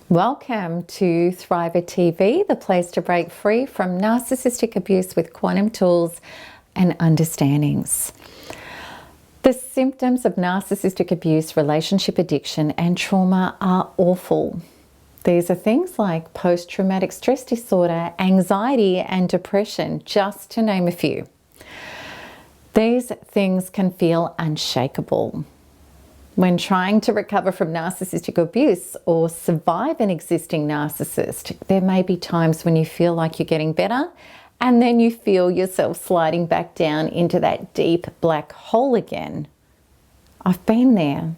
Welcome to Thriver TV, the place to break free from narcissistic abuse with quantum tools and understandings. The symptoms of narcissistic abuse, relationship addiction, and trauma are awful. These are things like post-traumatic stress disorder, anxiety, and depression, just to name a few. These things can feel unshakable. When trying to recover from narcissistic abuse or survive an existing narcissist, there may be times when you feel like you're getting better and then you feel yourself sliding back down into that deep black hole again. I've been there.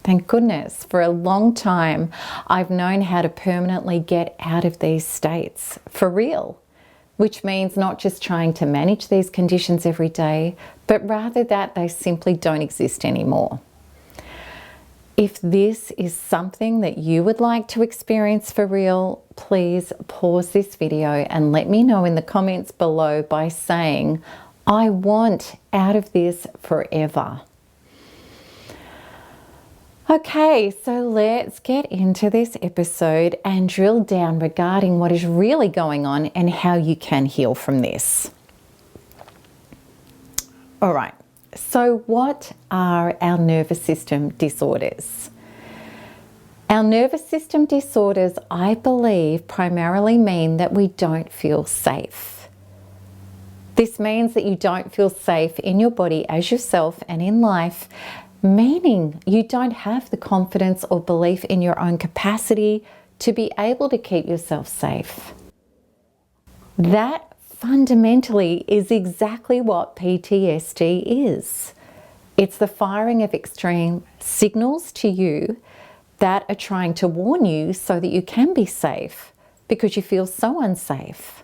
Thank goodness. For a long time, I've known how to permanently get out of these states, for real. Which means not just trying to manage these conditions every day, but rather that they simply don't exist anymore. If this is something that you would like to experience for real, please pause this video and let me know in the comments below by saying, I want out of this forever. Okay, so let's get into this episode and drill down regarding what is really going on and how you can heal from this. All right. So what are our nervous system disorders? Our nervous system disorders, I believe, primarily mean that we don't feel safe. This means that you don't feel safe in your body as yourself and in life, meaning you don't have the confidence or belief in your own capacity to be able to keep yourself safe. That fundamentally is exactly what PTSD is. It's the firing of extreme signals to you that are trying to warn you so that you can be safe because you feel so unsafe.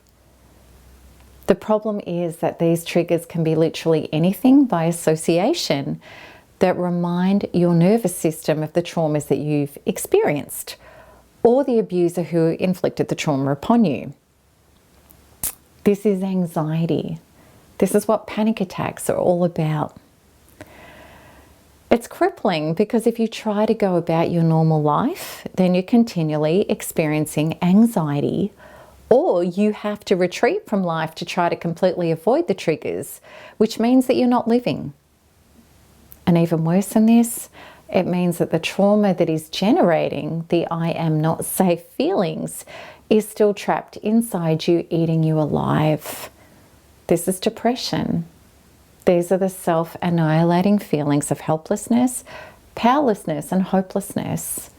The problem is that these triggers can be literally anything by association that remind your nervous system of the traumas that you've experienced or the abuser who inflicted the trauma upon you. This is anxiety. This is what panic attacks are all about. It's crippling because if you try to go about your normal life, then you're continually experiencing anxiety, or you have to retreat from life to try to completely avoid the triggers, which means that you're not living. And even worse than this, it means that the trauma that is generating the I am not safe feelings is still trapped inside you, eating you alive. This is depression. These are the self-annihilating feelings of helplessness, powerlessness, and hopelessness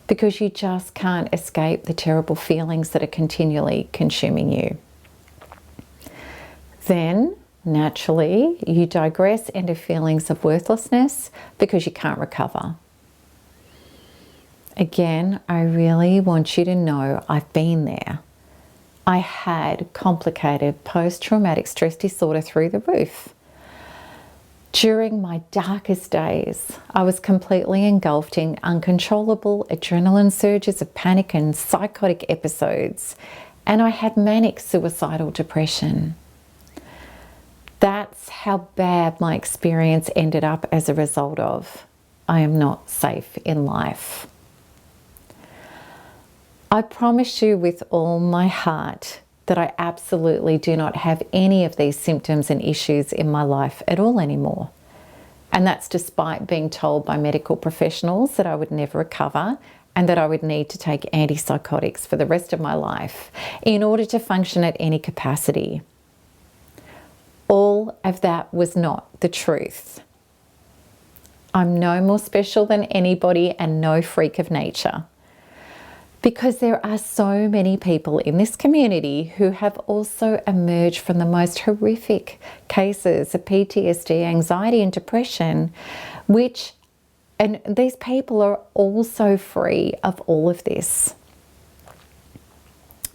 because you just can't escape the terrible feelings that are continually consuming you. Then, naturally, you digress into feelings of worthlessness because you can't recover. Again, I really want you to know I've been there. I had complicated post-traumatic stress disorder through the roof. During my darkest days, I was completely engulfed in uncontrollable adrenaline surges of panic and psychotic episodes, and I had manic suicidal depression. That's how bad my experience ended up as a result of I am not safe in life. I promise you with all my heart that I absolutely do not have any of these symptoms and issues in my life at all anymore. And that's despite being told by medical professionals that I would never recover and that I would need to take antipsychotics for the rest of my life in order to function at any capacity. All of that was not the truth. I'm no more special than anybody and no freak of nature. Because there are so many people in this community who have also emerged from the most horrific cases of PTSD, anxiety, and depression, and these people are also free of all of this.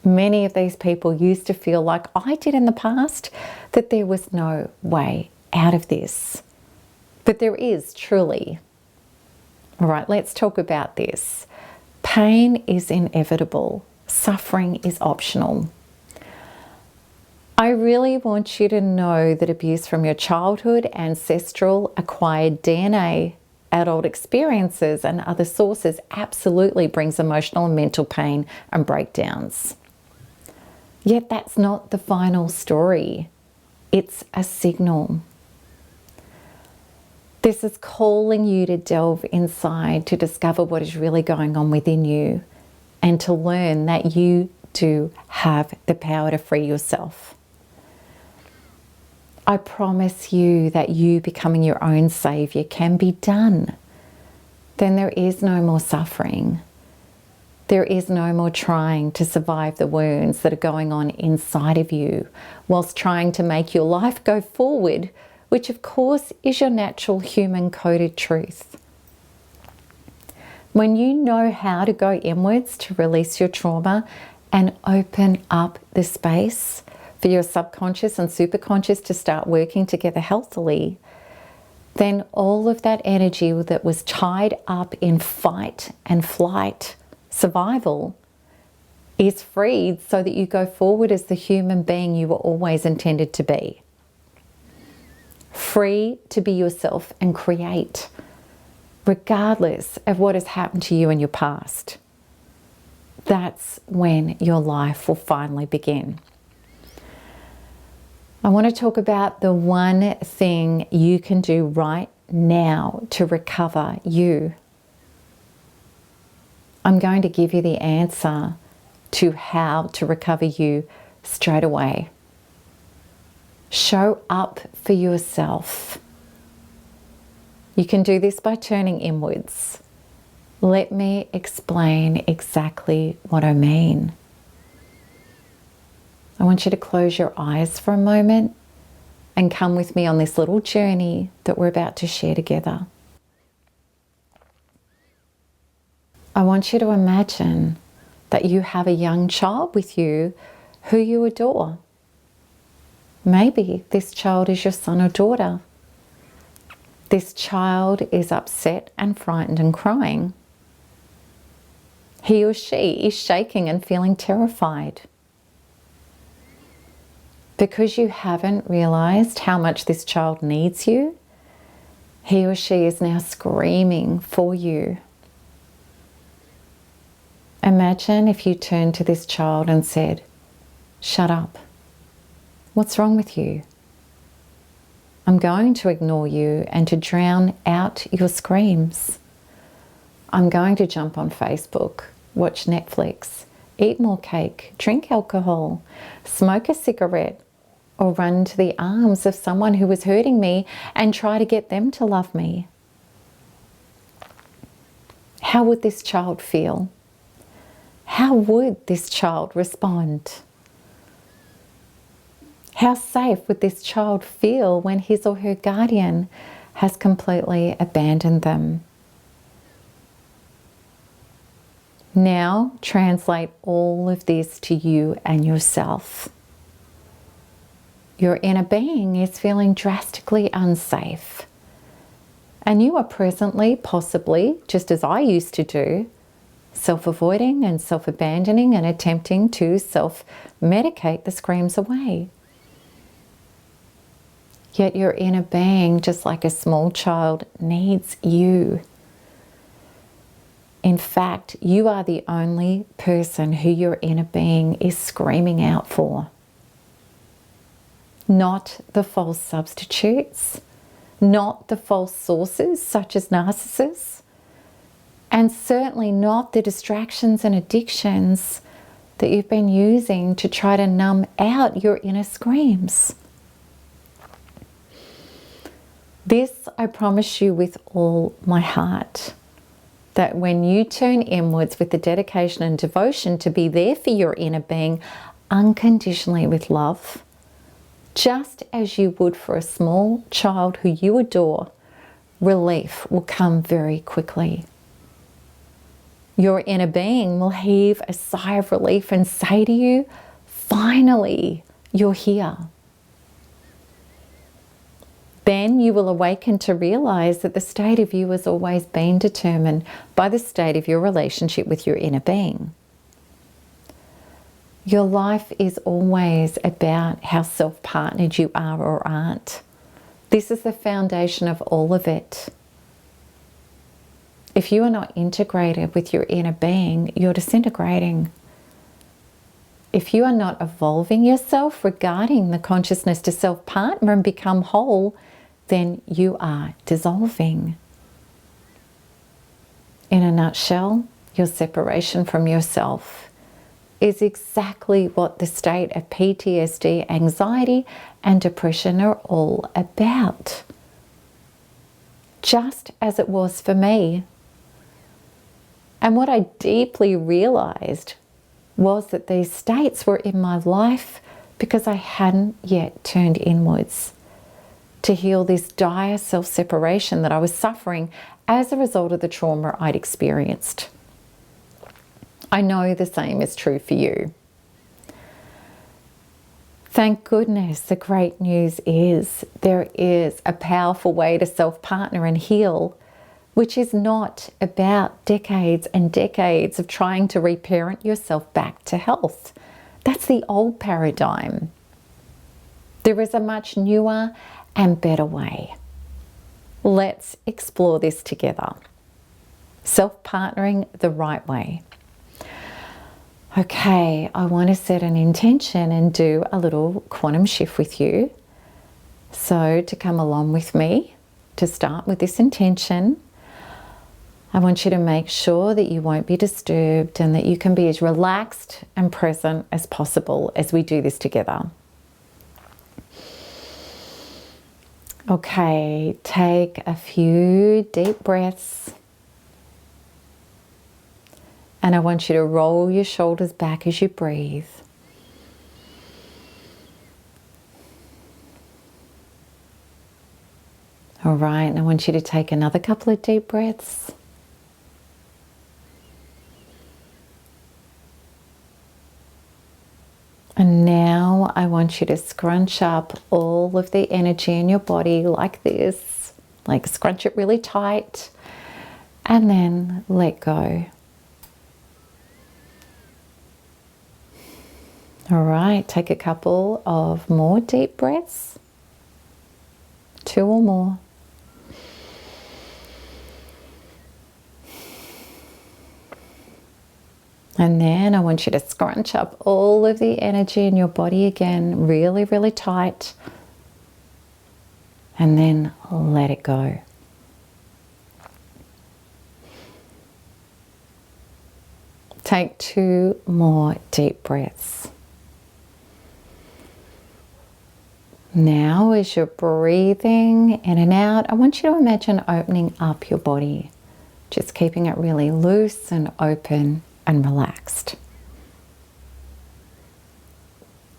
Many of these people used to feel like I did in the past, that there was no way out of this. But there is, truly. All right, let's talk about this. Pain is inevitable. Suffering is optional. I really want you to know that abuse from your childhood, ancestral, acquired DNA, adult experiences and other sources absolutely brings emotional and mental pain and breakdowns. Yet that's not the final story. It's a signal. This is calling you to delve inside to discover what is really going on within you and to learn that you do have the power to free yourself. I promise you that you becoming your own savior can be done. Then there is no more suffering. There is no more trying to survive the wounds that are going on inside of you whilst trying to make your life go forward, which of course is your natural human coded truth. When you know how to go inwards to release your trauma and open up the space for your subconscious and superconscious to start working together healthily, then all of that energy that was tied up in fight and flight survival is freed so that you go forward as the human being you were always intended to be. Free to be yourself and create, regardless of what has happened to you in your past. That's when your life will finally begin. I want to talk about the one thing you can do right now to recover you. I'm going to give you the answer to how to recover you straight away. Show up for yourself. You can do this by turning inwards. Let me explain exactly what I mean. I want you to close your eyes for a moment and come with me on this little journey that we're about to share together. I want you to imagine that you have a young child with you who you adore. Maybe this child is your son or daughter. This child is upset and frightened and crying. He or she is shaking and feeling terrified. Because you haven't realized how much this child needs you, he or she is now screaming for you. Imagine if you turned to this child and said, "Shut up. What's wrong with you? I'm going to ignore you and to drown out your screams. I'm going to jump on Facebook, watch Netflix, eat more cake, drink alcohol, smoke a cigarette, or run to the arms of someone who is hurting me and try to get them to love me." How would this child feel? How would this child respond? How safe would this child feel when his or her guardian has completely abandoned them? Now translate all of this to you and yourself. Your inner being is feeling drastically unsafe. And you are presently, possibly, just as I used to do, self-avoiding and self-abandoning and attempting to self-medicate the screams away. Yet your inner being, just like a small child, needs you. In fact, you are the only person who your inner being is screaming out for. Not the false substitutes, not the false sources such as narcissists, and certainly not the distractions and addictions that you've been using to try to numb out your inner screams. This I promise you with all my heart, that when you turn inwards with the dedication and devotion to be there for your inner being unconditionally with love, just as you would for a small child who you adore, relief will come very quickly. Your inner being will heave a sigh of relief and say to you, "Finally, you're here." Then you will awaken to realize that the state of you has always been determined by the state of your relationship with your inner being. Your life is always about how self-partnered you are or aren't. This is the foundation of all of it. If you are not integrated with your inner being, you're disintegrating. If you are not evolving yourself regarding the consciousness to self-partner and become whole, then you are dissolving. In a nutshell, your separation from yourself is exactly what the state of PTSD, anxiety, and depression are all about. Just as it was for me. And what I deeply realized was that these states were in my life because I hadn't yet turned inwards to heal this dire self-separation that I was suffering as a result of the trauma I'd experienced. I know the same is true for you. Thank goodness, the great news is there is a powerful way to self-partner and heal, which is not about decades and decades of trying to reparent yourself back to health. That's the old paradigm. There is a much newer and better way. Let's explore this together. Self-partnering the right way. Okay, I want to set an intention and do a little quantum shift with you. So to come along with me, to start with this intention, I want you to make sure that you won't be disturbed and that you can be as relaxed and present as possible as we do this together. Okay, take a few deep breaths. And I want you to roll your shoulders back as you breathe. All right, and I want you to take another couple of deep breaths. And now I want you to scrunch up all of the energy in your body like this. Like scrunch it really tight and then let go. All right, take a couple of more deep breaths. 2 or more. And then I want you to scrunch up all of the energy in your body again, really, really tight. And then let it go. Take 2 more deep breaths. Now, as you're breathing in and out, I want you to imagine opening up your body, just keeping it really loose and open and relaxed.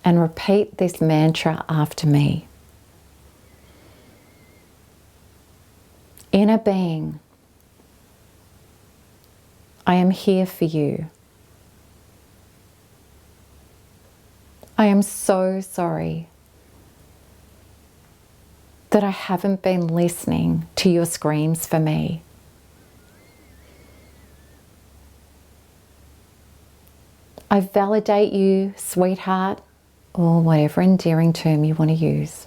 And repeat this mantra after me. Inner being, I am here for you. I am so sorry that I haven't been listening to your screams for me. I validate you, sweetheart, or whatever endearing term you want to use.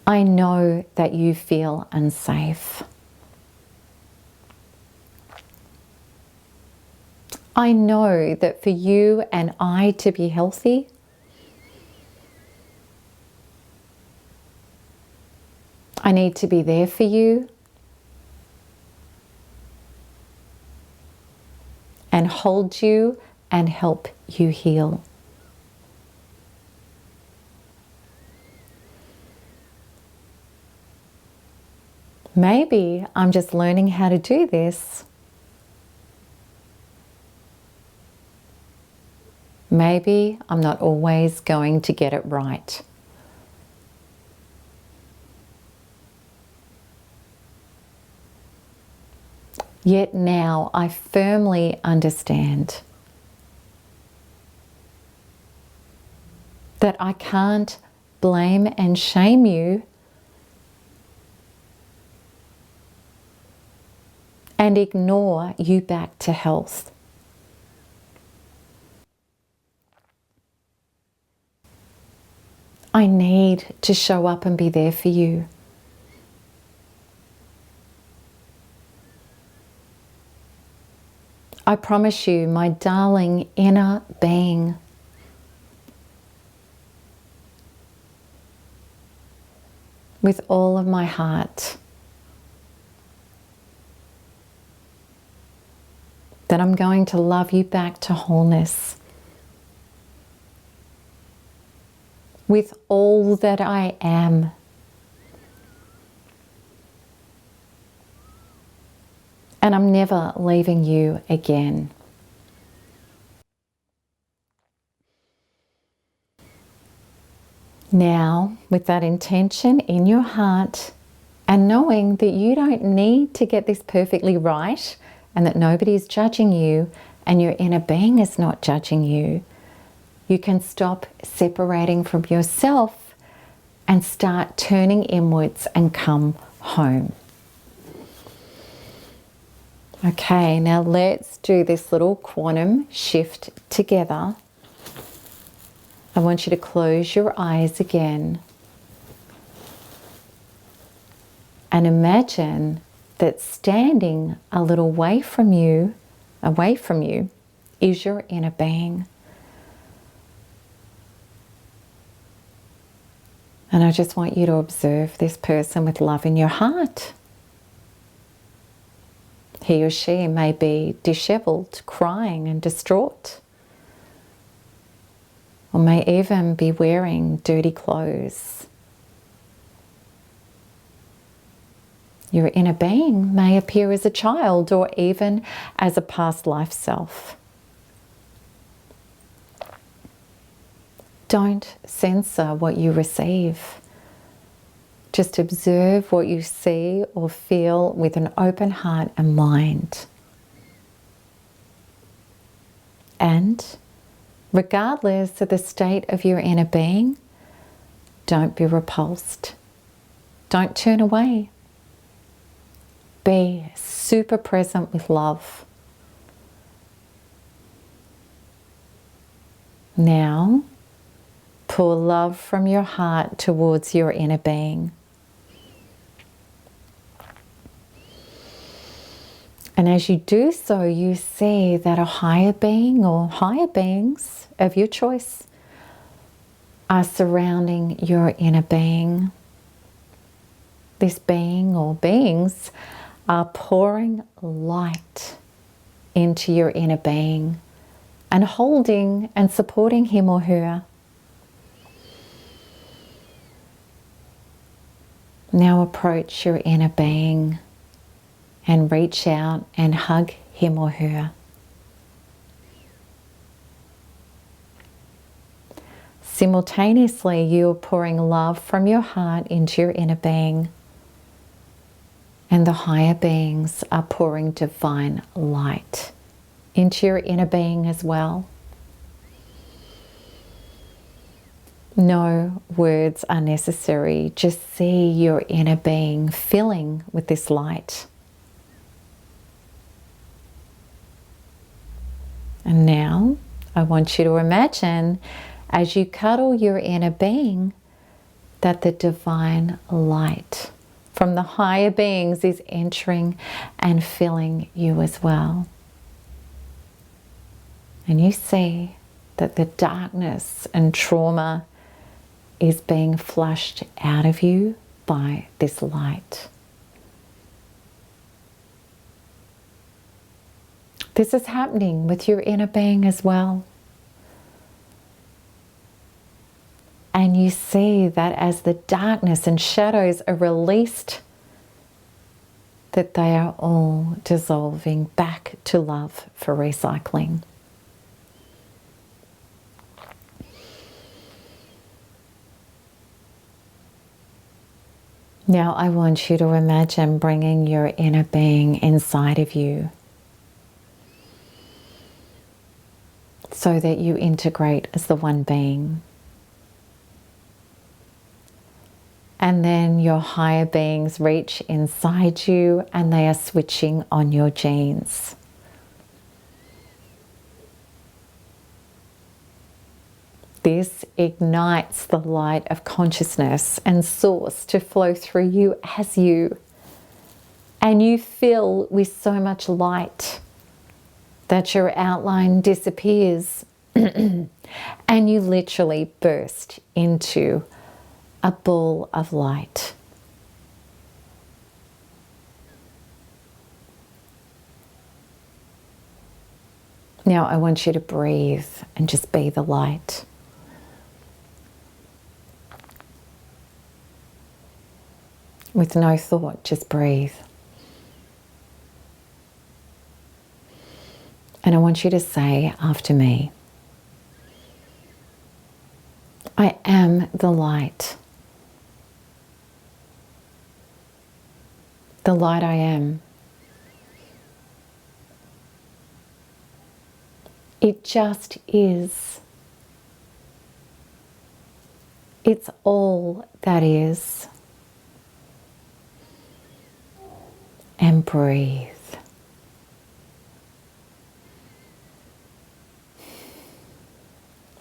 I know that you feel unsafe. I know that for you and I to be healthy, I need to be there for you and hold you and help you heal. Maybe I'm just learning how to do this. Maybe I'm not always going to get it right. Yet now I firmly understand that I can't blame and shame you and ignore you back to health. I need to show up and be there for you. I promise you, my darling inner being, with all of my heart, that I'm going to love you back to wholeness. With all that I am. And I'm never leaving you again. Now, with that intention in your heart, and knowing that you don't need to get this perfectly right, and that nobody is judging you, and your inner being is not judging you, you can stop separating from yourself and start turning inwards and come home. Okay, now let's do this little quantum shift together. I want you to close your eyes again and imagine that standing a little away from you, is your inner being. And I just want you to observe this person with love in your heart. He or she may be disheveled, crying and distraught, or may even be wearing dirty clothes. Your inner being may appear as a child or even as a past life self. Don't censor what you receive. Just observe what you see or feel with an open heart and mind. And regardless of the state of your inner being, don't be repulsed. Don't turn away. Be super present with love. Now, pour love from your heart towards your inner being. And as you do so, you see that a higher being or higher beings of your choice are surrounding your inner being. This being or beings are pouring light into your inner being and holding and supporting him or her. Now approach your inner being and reach out and hug him or her. Simultaneously, you are pouring love from your heart into your inner being, and the higher beings are pouring divine light into your inner being as well. No words are necessary. Just see your inner being filling with this light. And now I want you to imagine, as you cuddle your inner being, that the divine light from the higher beings is entering and filling you as well. And you see that the darkness and trauma is being flushed out of you by this light. This is happening with your inner being as well. And you see that as the darkness and shadows are released, that they are all dissolving back to love for recycling. Now I want you to imagine bringing your inner being inside of you, so that you integrate as the one being. And then your higher beings reach inside you and they are switching on your genes. This ignites the light of consciousness and source to flow through you as you. And you fill with so much light that your outline disappears and you literally burst into a ball of light. Now I want you to breathe and just be the light. With no thought, just breathe. And I want you to say after me, I am the light. The light I am. It just is. It's all that is. And breathe.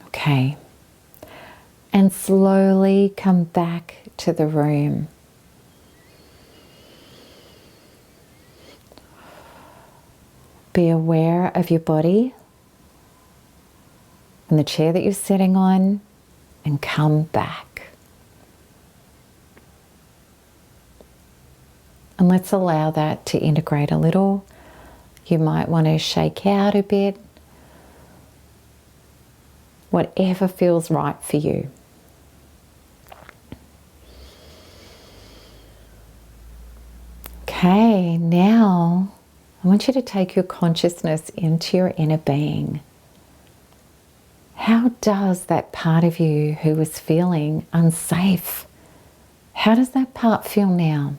Okay. And slowly come back to the room. Be aware of your body and the chair that you're sitting on, and come back. And let's allow that to integrate a little. You might want to shake out a bit. Whatever feels right for you. Okay, now I want you to take your consciousness into your inner being. How does that part of you who was feeling unsafe, how does that part feel now?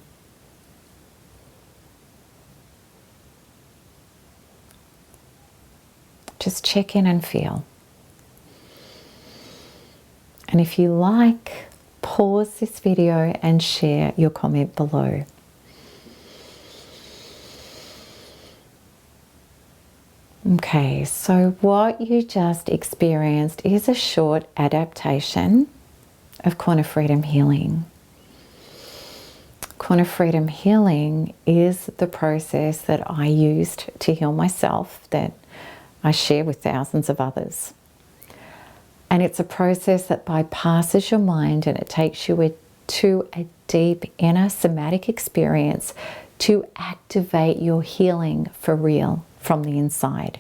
Just check in and feel. And if you like, pause this video and share your comment below. Okay, so what you just experienced is a short adaptation of Quantum Freedom Healing. Quantum Freedom Healing is the process that I used to heal myself, that I share with thousands of others. And it's a process that bypasses your mind and it takes you to a deep inner somatic experience to activate your healing for real from the inside.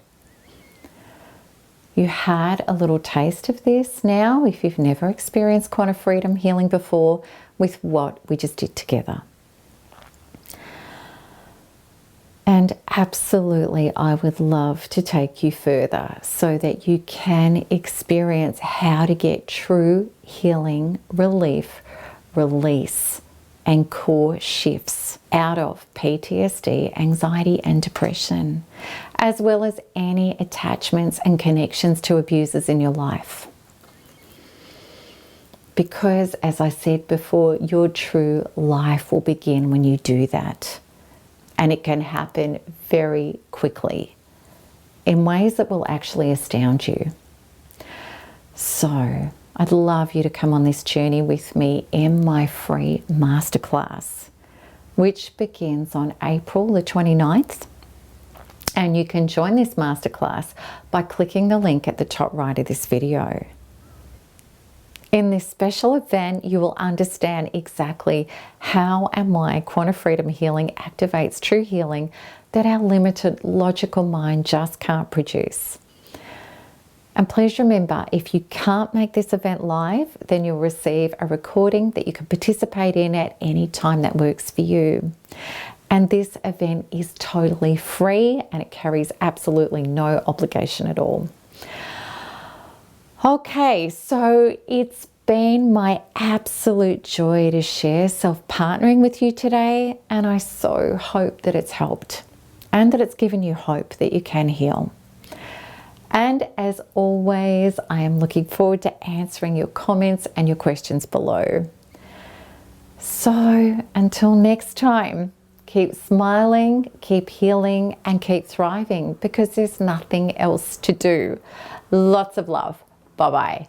You had a little taste of this now, if you've never experienced Quantum Freedom Healing before, with what we just did together. And absolutely, I would love to take you further so that you can experience how to get true healing, relief, release, and core shifts out of PTSD, anxiety, and depression, as well as any attachments and connections to abusers in your life. Because, as I said before, your true life will begin when you do that. And it can happen very quickly in ways that will actually astound you. So I'd love you to come on this journey with me in my free masterclass, which begins on April the 29th. And you can join this masterclass by clicking the link at the top right of this video. In this special event, you will understand exactly how and why Quantum Freedom Healing activates true healing that our limited logical mind just can't produce. And please remember, if you can't make this event live, then you'll receive a recording that you can participate in at any time that works for you. And this event is totally free and it carries absolutely no obligation at all. Okay, so it's been my absolute joy to share self-partnering with you today, and I so hope that it's helped and that it's given you hope that you can heal. And as always, I am looking forward to answering your comments and your questions below. So until next time, keep smiling, keep healing, and keep thriving, because there's nothing else to do. Lots of love. Bye-bye.